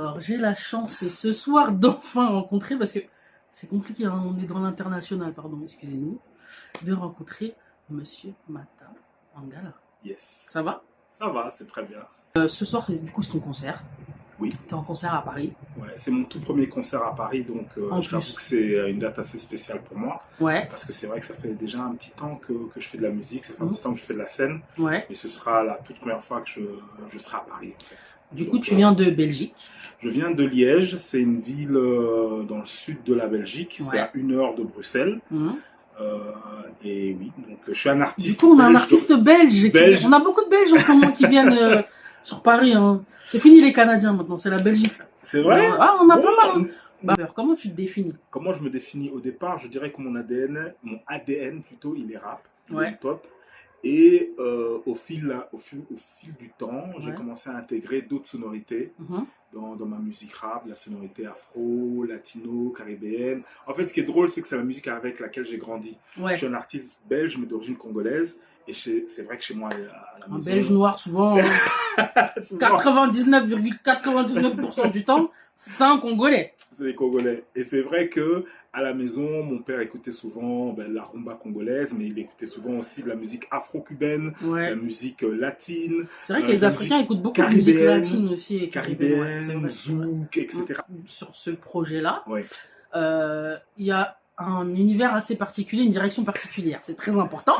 Alors j'ai la chance ce soir d'enfin rencontrer, parce que c'est compliqué, hein, on est dans l'international, pardon, excusez-nous, de rencontrer Monsieur Mata Mangala. Yes. Ça va? Ça va, c'est très bien. Ce soir, c'est ton concert. Oui. T'es en concert à Paris. Ouais, c'est mon tout premier concert à Paris, donc j'avoue que c'est une date assez spéciale pour moi. Ouais. Parce que c'est vrai que ça fait déjà un petit temps que je fais de la musique, ça fait un petit temps que je fais de la scène. Ouais. Et ce sera la toute première fois que je serai à Paris, en fait. Du coup, tu viens de Belgique. Je viens de Liège, c'est une ville dans le sud de la Belgique, c'est à 1 heure de Bruxelles. Et oui, donc je suis un artiste. Du coup, on a un artiste belge. On a beaucoup de Belges en ce moment qui viennent sur Paris. Hein. C'est fini les Canadiens maintenant, c'est la Belgique. C'est vrai? Ah, on a pas mal. Hein. Bah, alors, comment tu te définis? Comment je me définis? Au départ, je dirais que mon ADN plutôt, il est rap, il est hip-hop. Et au fil du temps, j'ai commencé à intégrer d'autres sonorités dans ma musique rap, la sonorité afro, latino, caribéenne. En fait, ce qui est drôle, c'est que c'est la musique avec laquelle j'ai grandi. Je suis un artiste belge, mais d'origine congolaise. Et c'est vrai que chez moi, à la maison... Un belge noir, souvent, 99,99% du temps, c'est un Congolais. C'est des Congolais. Et c'est vrai que à la maison, mon père écoutait souvent la rumba congolaise, mais il écoutait souvent aussi de la musique afro-cubaine, la musique latine. C'est vrai que les Africains écoutent beaucoup de musique latine aussi. Et caribéenne, zouk, etc. Sur ce projet-là, il y a un univers assez particulier, une direction particulière. C'est très important.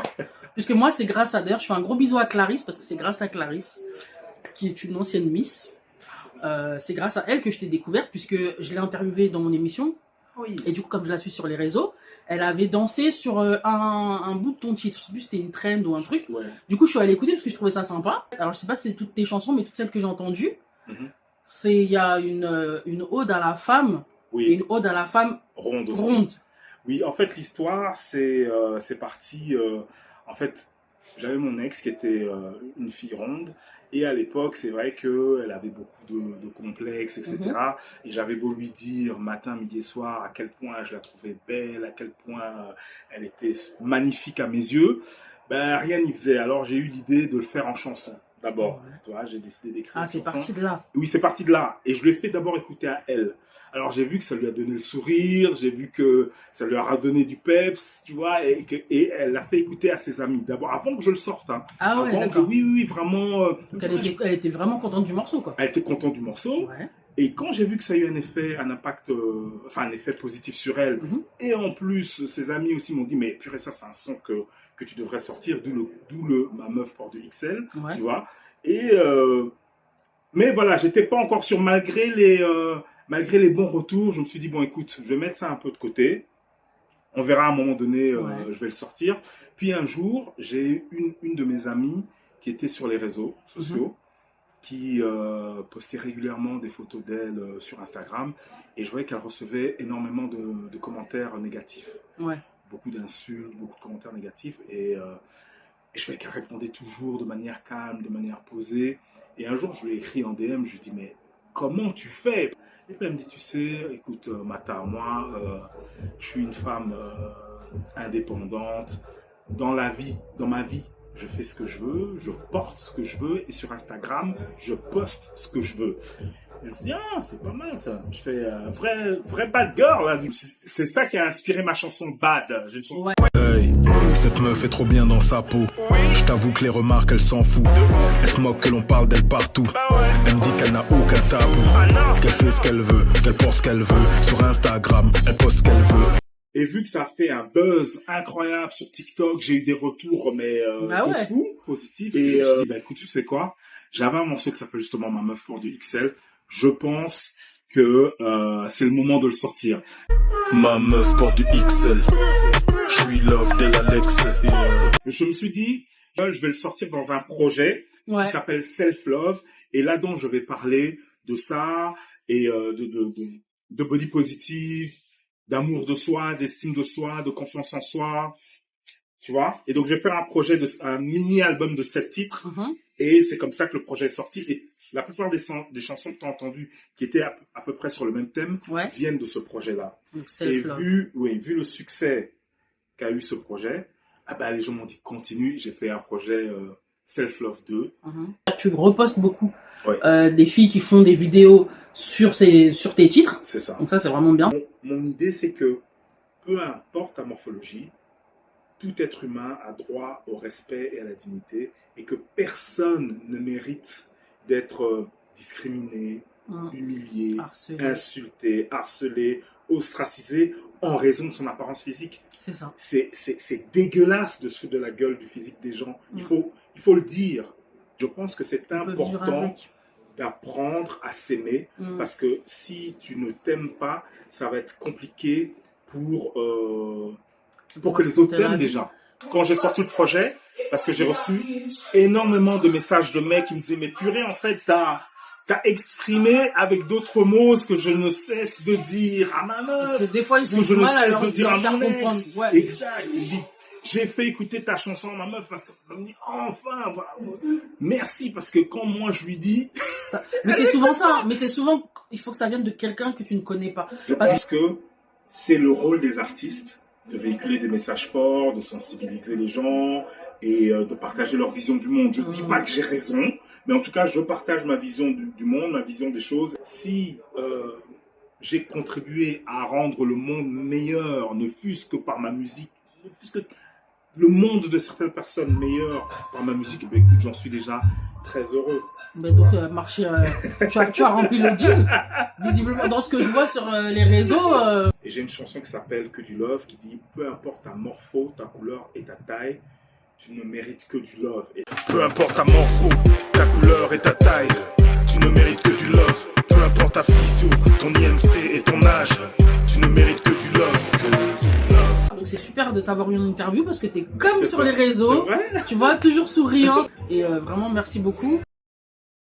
Puisque moi, c'est grâce à... D'ailleurs, je fais un gros bisou à Clarisse, parce que c'est grâce à Clarisse, qui est une ancienne Miss. C'est grâce à elle que je t'ai découverte, puisque je l'ai interviewée dans mon émission. Oui. Et du coup, comme je la suis sur les réseaux, elle avait dansé sur un bout de ton titre. Je sais plus si c'était une trend ou un truc. Du coup, je suis allée écouter parce que je trouvais ça sympa. Alors, je sais pas si c'est toutes tes chansons, mais toutes celles que j'ai entendues. Il y a une ode à la femme, et une ode à la femme ronde. Oui, en fait, l'histoire, c'est parti... En fait, j'avais mon ex qui était une fille ronde. Et à l'époque, c'est vrai qu'elle avait beaucoup de complexes, etc. Et j'avais beau lui dire matin, midi et soir à quel point je la trouvais belle, à quel point elle était magnifique à mes yeux. Ben, rien n'y faisait. Alors j'ai eu l'idée de le faire en chanson. D'abord, j'ai décidé d'écrire une chanson. Ah, c'est parti de là. Oui, c'est parti de là. Et je l'ai fait d'abord écouter à elle. Alors, j'ai vu que ça lui a donné le sourire, j'ai vu que ça lui a redonné du peps, tu vois, et elle l'a fait écouter à ses amis. D'abord, avant que je le sorte. Hein. Ah ouais, d'accord. Oui, vraiment. Elle était vraiment contente du morceau, quoi. Elle était contente du morceau. Et quand j'ai vu que ça a eu un effet positif sur elle, et en plus, ses amis aussi m'ont dit, mais purée, ça, c'est un son que tu devrais sortir, d'où Ma Meuf porte du XL, tu vois. Et mais voilà, j'étais pas encore sûr, malgré les bons retours, je me suis dit, bon, écoute, je vais mettre ça un peu de côté. On verra à un moment donné, je vais le sortir. Puis un jour, j'ai une de mes amies qui était sur les réseaux sociaux, qui postait régulièrement des photos d'elle sur Instagram. Et je voyais qu'elle recevait énormément de commentaires négatifs. Beaucoup d'insultes, beaucoup de commentaires négatifs. Et je voyais qu'elle répondait toujours de manière calme, de manière posée. Et un jour, je lui ai écrit en DM, je lui ai dit, mais comment tu fais? Et puis elle me dit, tu sais, écoute, Mata, moi, je suis une femme indépendante. Dans ma vie, je fais ce que je veux, je porte ce que je veux, et sur Instagram, je poste ce que je veux. Et je me dis, ah, c'est pas mal ça. Je fais vrai bad girl, là. C'est ça qui a inspiré ma chanson Bad. Hey, cette meuf est trop bien dans sa peau. Je t'avoue que les remarques, elle s'en fout. Elle se moque que l'on parle d'elle partout. Elle me dit qu'elle n'a aucun tabou, qu'elle fait ce qu'elle veut, qu'elle pense ce qu'elle veut. Sur Instagram, elle poste ce qu'elle veut. Et vu que ça a fait un buzz incroyable sur TikTok, j'ai eu des retours, mais beaucoup positifs. Et je me suis dit, écoute, tu sais quoi? J'avais un morceau qui s'appelle justement Ma Meuf porte du XL. Je pense que c'est le moment de le sortir. Ma meuf porte du XL. Je suis love de l'Alex. Je me suis dit, je vais le sortir dans un projet qui s'appelle Self Love. Et là-dedans, je vais parler de ça et de body positive, d'amour de soi, d'estime de soi, de confiance en soi. Tu vois? Et donc, je vais faire un mini-album de 7 titres. Et c'est comme ça que le projet est sorti. Et la plupart des chansons que tu as entendues, qui étaient à peu près sur le même thème, viennent de ce projet-là. Et vu le succès qu'a eu ce projet, les gens m'ont dit continue. J'ai fait un projet Self-Love 2. Tu repostes beaucoup Ouais. des filles qui font des vidéos sur tes titres. C'est ça. Donc ça, c'est vraiment bien. Mon idée, c'est que peu importe ta morphologie, tout être humain a droit au respect et à la dignité et que personne ne mérite d'être discriminé, humilié, insulté, harcelé, ostracisé en raison de son apparence physique. C'est ça. C'est dégueulasse de se foutre de la gueule du physique des gens. Il faut le dire. Je pense que c'est important d'apprendre à s'aimer parce que si tu ne t'aimes pas, ça va être compliqué pour que les autres t'aiment déjà. Quand j'ai sorti le projet, parce que j'ai reçu énormément de messages de mecs qui me disaient « Mais purée, en fait, t'as exprimé avec d'autres mots ce que je ne cesse de dire à ma meuf. » Parce que des fois, ils ont du mal à leur faire comprendre. Ouais. Exact. Il dit « J'ai fait écouter ta chanson à ma meuf parce que me dit enfin, voilà. Merci parce que quand moi je lui dis... » Mais c'est souvent ça. Mais c'est souvent, il faut que ça vienne de quelqu'un que tu ne connais pas. Je pense que c'est le rôle des artistes de véhiculer des messages forts, de sensibiliser les gens et de partager leur vision du monde. Je ne dis pas que j'ai raison, mais en tout cas, je partage ma vision du monde, ma vision des choses. Si j'ai contribué à rendre le monde meilleur, ne fût-ce que par ma musique, ne fût-ce que le monde de certaines personnes meilleur par ma musique, ben écoute, j'en suis déjà très heureux. Mais donc, Marché, tu as rempli le deal, visiblement, dans ce que je vois sur les réseaux. Et j'ai une chanson qui s'appelle Que du Love, qui dit « Peu importe ta morpho, ta couleur et ta taille, tu ne mérites que du love. » Peu importe ta morpho, ta couleur et ta taille, tu ne mérites que du love. Peu importe ta physio, ton IMC et ton âge, tu ne mérites que du love. Donc c'est super de t'avoir eu une interview parce que t'es comme sur les réseaux, tu vois, toujours souriant. Et vraiment, merci beaucoup.